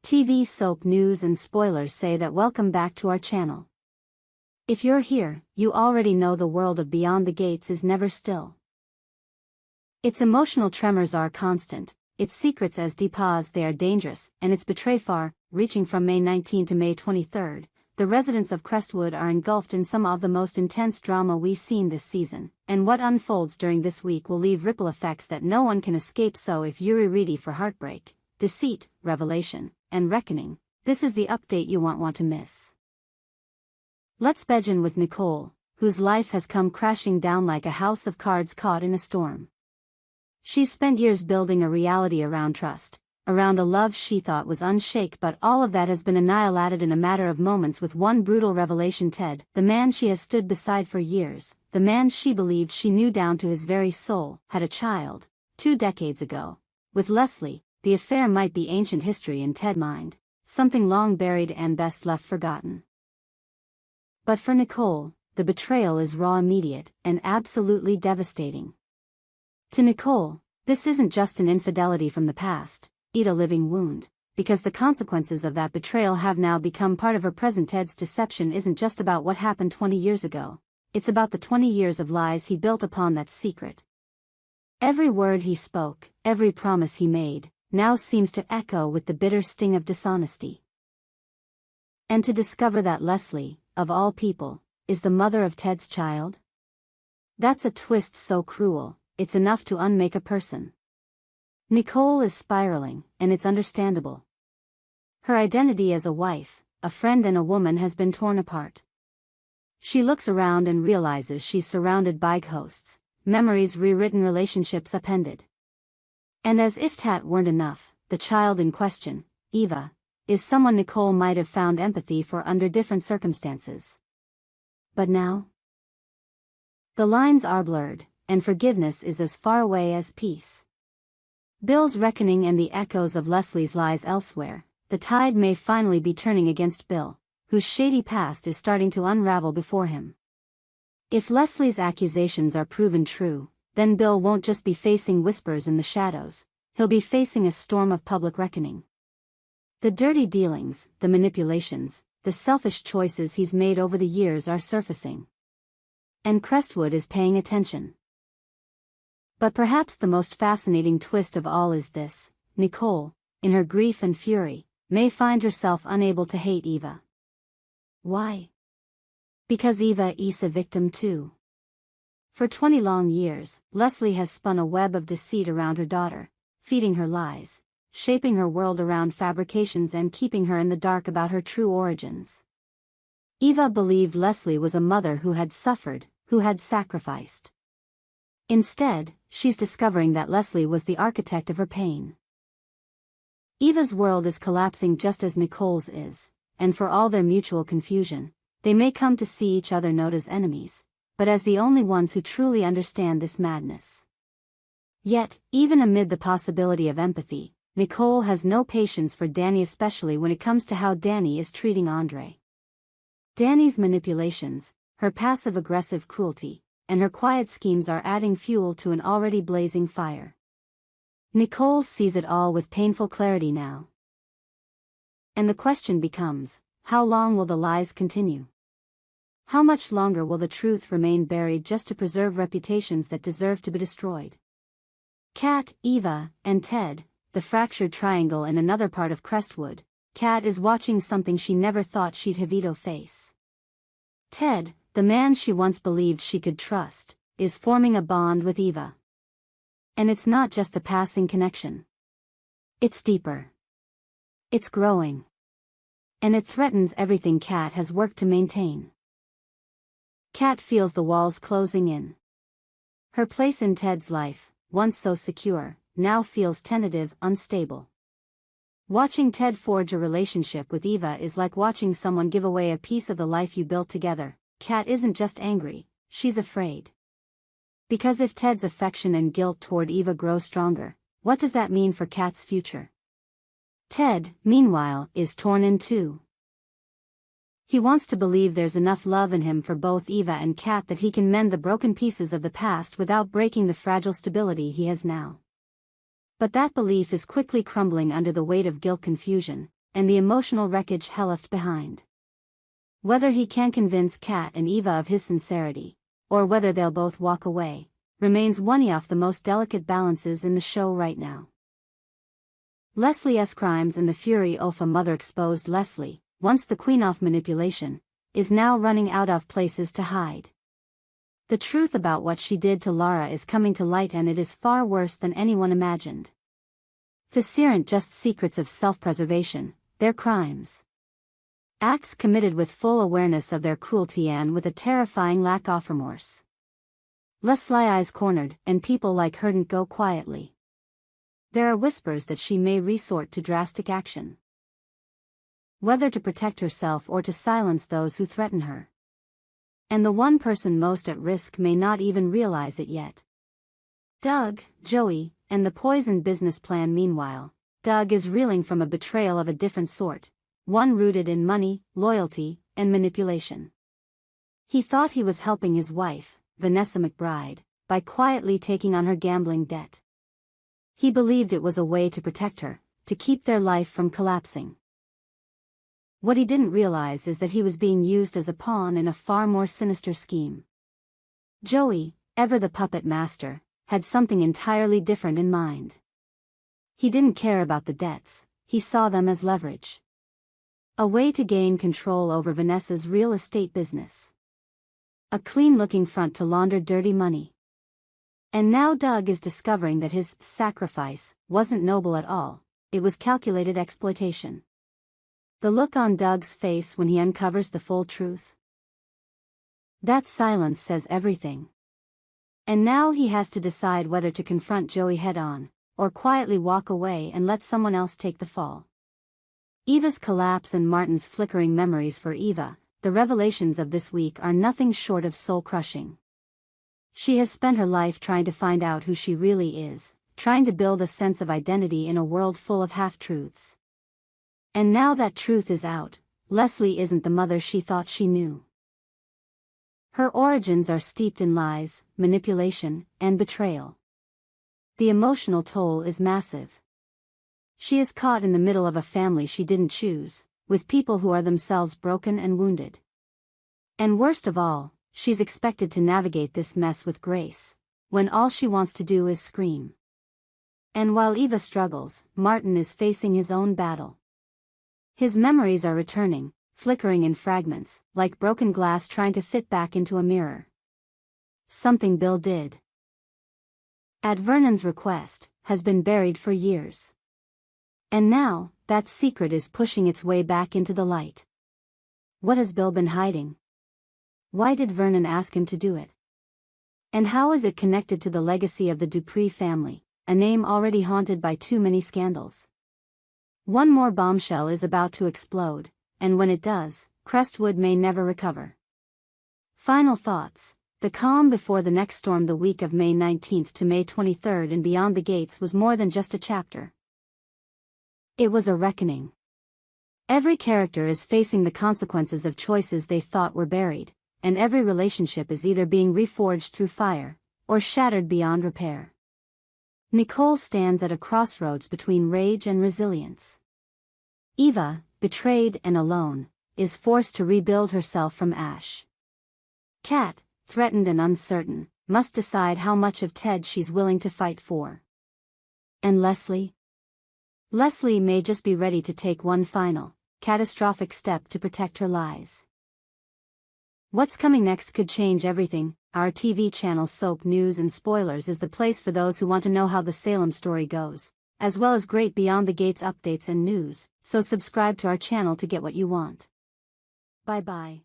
TV soap news and spoilers say that welcome back to our channel. If you're here, you already know the world of Beyond the Gates is never still. Its emotional tremors are constant, its secrets as deep as they are dangerous, and its betray far, reaching from May 19 to May 23. The residents of Crestwood are engulfed in some of the most intense drama we've seen this season, and what unfolds during this week will leave ripple effects that no one can escape. So if you're ready for heartbreak, deceit, revelation, and reckoning, this is the update you won't want to miss. Let's begin with Nicole, whose life has come crashing down like a house of cards caught in a storm. She's spent years building a reality around trust, around a love she thought was unshaken, but all of that has been annihilated in a matter of moments with one brutal revelation. Ted, the man she has stood beside for years, the man she believed she knew down to his very soul, had a child 2 decades ago with Leslie. The affair might be ancient history in Ted's mind, something long buried and best left forgotten. But for Nicole, the betrayal is raw, immediate, and absolutely devastating. To Nicole, this isn't just an infidelity from the past, it's a living wound, because the consequences of that betrayal have now become part of her present. Ted's deception isn't just about what happened 20 years ago, it's about the 20 years of lies he built upon that secret. Every word he spoke, every promise he made, now seems to echo with the bitter sting of dishonesty. And to discover that Leslie, of all people, is the mother of Ted's child? That's a twist so cruel, it's enough to unmake a person. Nicole is spiraling, and it's understandable. Her identity as a wife, a friend and a woman has been torn apart. She looks around and realizes she's surrounded by ghosts, memories rewritten, relationships upended. And as if that weren't enough, the child in question, Eva, is someone Nicole might have found empathy for under different circumstances. But now, the lines are blurred, and forgiveness is as far away as peace. Bill's reckoning and the echoes of Leslie's lies elsewhere, the tide may finally be turning against Bill, whose shady past is starting to unravel before him. If Leslie's accusations are proven true, then Bill won't just be facing whispers in the shadows, he'll be facing a storm of public reckoning. The dirty dealings, the manipulations, the selfish choices he's made over the years are surfacing. And Crestwood is paying attention. But perhaps the most fascinating twist of all is this: Nicole, in her grief and fury, may find herself unable to hate Eva. Why? Because Eva is a victim too. For 20 long years, Leslie has spun a web of deceit around her daughter, feeding her lies, shaping her world around fabrications and keeping her in the dark about her true origins. Eva believed Leslie was a mother who had suffered, who had sacrificed. Instead, she's discovering that Leslie was the architect of her pain. Eva's world is collapsing just as Nicole's is, and for all their mutual confusion, they may come to see each other not as enemies, but as the only ones who truly understand this madness. Yet, even amid the possibility of empathy, Nicole has no patience for Danny, especially when it comes to how Danny is treating Andre. Danny's manipulations, her passive-aggressive cruelty, and her quiet schemes are adding fuel to an already blazing fire. Nicole sees it all with painful clarity now. And the question becomes, how long will the lies continue? How much longer will the truth remain buried just to preserve reputations that deserve to be destroyed? Kat, Eva, and Ted, the fractured triangle in another part of Crestwood. Kat is watching something she never thought she'd have face. Ted, the man she once believed she could trust, is forming a bond with Eva. And it's not just a passing connection. It's deeper. It's growing. And it threatens everything Kat has worked to maintain. Kat feels the walls closing in. Her place in Ted's life, once so secure, now feels tentative, unstable. Watching Ted forge a relationship with Eva is like watching someone give away a piece of the life you built together. Kat isn't just angry, she's afraid. Because if Ted's affection and guilt toward Eva grow stronger, what does that mean for Kat's future? Ted, meanwhile, is torn in two. He wants to believe there's enough love in him for both Eva and Kat that he can mend the broken pieces of the past without breaking the fragile stability he has now. But that belief is quickly crumbling under the weight of guilt, confusion, and the emotional wreckage he left behind. Whether he can convince Kat and Eva of his sincerity, or whether they'll both walk away, remains one of the most delicate balances in the show right now. Leslie's crimes and the fury of a mother exposed Leslie, once the queen of manipulation, is now running out of places to hide. The truth about what she did to Lara is coming to light, and it is far worse than anyone imagined. These aren't just secrets of self-preservation, they're crimes. Acts committed with full awareness of their cruelty and with a terrifying lack of remorse. Leslie is cornered, and people like her don't go quietly. There are whispers that she may resort to drastic action, whether to protect herself or to silence those who threaten her. And the one person most at risk may not even realize it yet. Doug, Joey, and the poison business plan. Meanwhile, Doug is reeling from a betrayal of a different sort, one rooted in money, loyalty, and manipulation. He thought he was helping his wife, Vanessa McBride, by quietly taking on her gambling debt. He believed it was a way to protect her, to keep their life from collapsing. What he didn't realize is that he was being used as a pawn in a far more sinister scheme. Joey, ever the puppet master, had something entirely different in mind. He didn't care about the debts, he saw them as leverage. A way to gain control over Vanessa's real estate business. A clean-looking front to launder dirty money. And now Doug is discovering that his sacrifice wasn't noble at all, it was calculated exploitation. The look on Doug's face when he uncovers the full truth. That silence says everything. And now he has to decide whether to confront Joey head-on, or quietly walk away and let someone else take the fall. Eva's collapse and Martin's flickering memories. For Eva, the revelations of this week are nothing short of soul-crushing. She has spent her life trying to find out who she really is, trying to build a sense of identity in a world full of half-truths. And now that truth is out, Leslie isn't the mother she thought she knew. Her origins are steeped in lies, manipulation, and betrayal. The emotional toll is massive. She is caught in the middle of a family she didn't choose, with people who are themselves broken and wounded. And worst of all, she's expected to navigate this mess with grace, when all she wants to do is scream. And while Eva struggles, Martin is facing his own battle. His memories are returning, flickering in fragments, like broken glass trying to fit back into a mirror. Something Bill did, at Vernon's request, has been buried for years. And now, that secret is pushing its way back into the light. What has Bill been hiding? Why did Vernon ask him to do it? And how is it connected to the legacy of the Dupree family, a name already haunted by too many scandals? One more bombshell is about to explode, and when it does, Crestwood may never recover. Final thoughts. The calm before the next storm. The week of May 19th to May 23rd in Beyond the Gates was more than just a chapter. It was a reckoning. Every character is facing the consequences of choices they thought were buried, and every relationship is either being reforged through fire, or shattered beyond repair. Nicole stands at a crossroads between rage and resilience. Eva, betrayed and alone, is forced to rebuild herself from ash. Kat, threatened and uncertain, must decide how much of Ted she's willing to fight for. And Leslie? Leslie may just be ready to take one final, catastrophic step to protect her lies. What's coming next could change everything. Our TV channel Soap News and Spoilers is the place for those who want to know how the Salem story goes, as well as great Beyond the Gates updates and news, so subscribe to our channel to get what you want. Bye-bye.